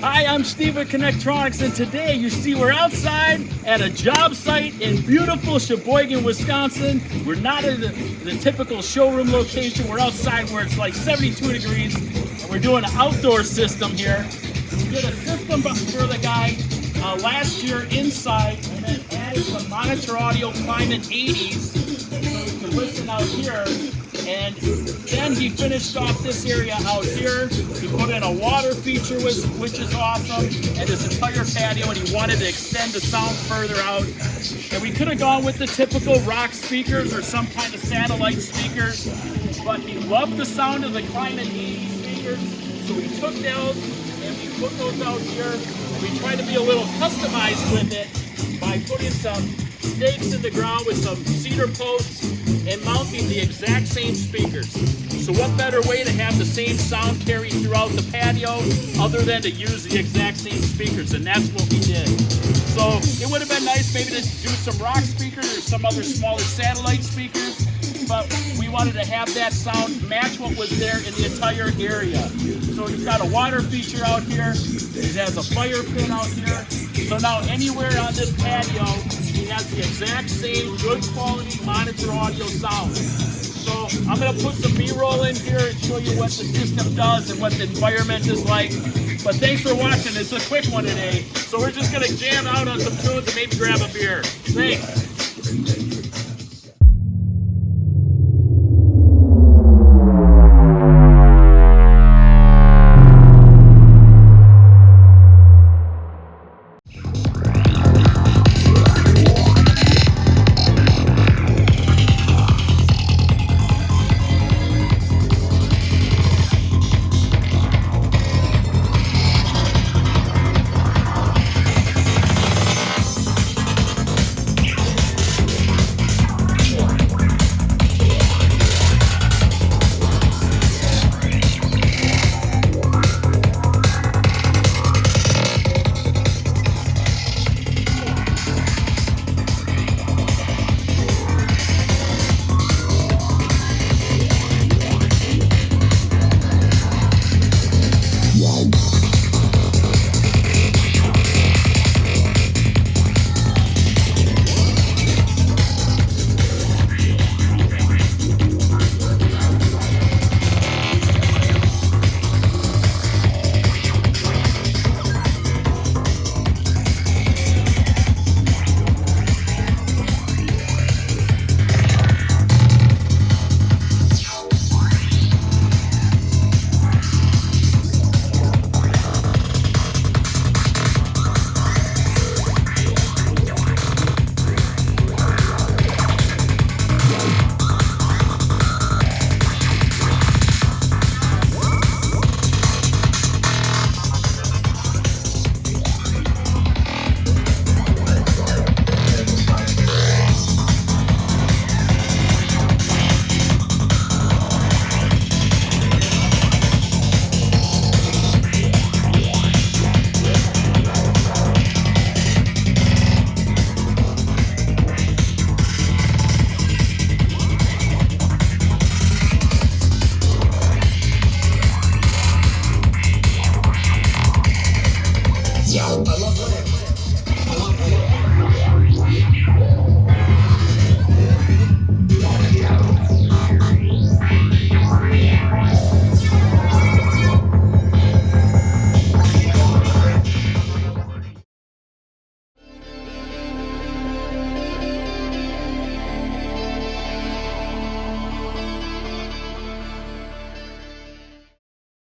Hi, I'm Steve with Connectronics, and today you see we're outside at a job site in beautiful Sheboygan, Wisconsin. We're not in the typical showroom location. We're outside where it's like 72 degrees, and we're doing an outdoor system here. We did a system for the guy last year inside, and then added some monitor audio climate 80s, so you can listen out here. And then he finished off this area out here. He put in a water feature, which is awesome, and his entire patio, and he wanted to extend the sound further out. And we could have gone with the typical rock speakers or some kind of satellite speakers, but he loved the sound of the Climate 80 speakers, so we took those and we put those out here, and we tried to be a little customized with it by putting some stakes in the ground with some cedar posts and mounting the exact same speakers. So what better way to have the same sound carry throughout the patio other than to use the exact same speakers, and that's what we did. So it would have been nice maybe to do some rock speakers or some other smaller satellite speakers, but we wanted to have that sound match what was there in the entire area. So he's got a water feature out here, he has a fire pit out here, so now anywhere on this patio he has the exact same good quality monitor audio sound. So I'm going to put some B-roll in here and show you what the system does and what the environment is like. But thanks for watching. It's a quick one today. So we're just going to jam out on some tunes and maybe grab a beer. Thanks. I love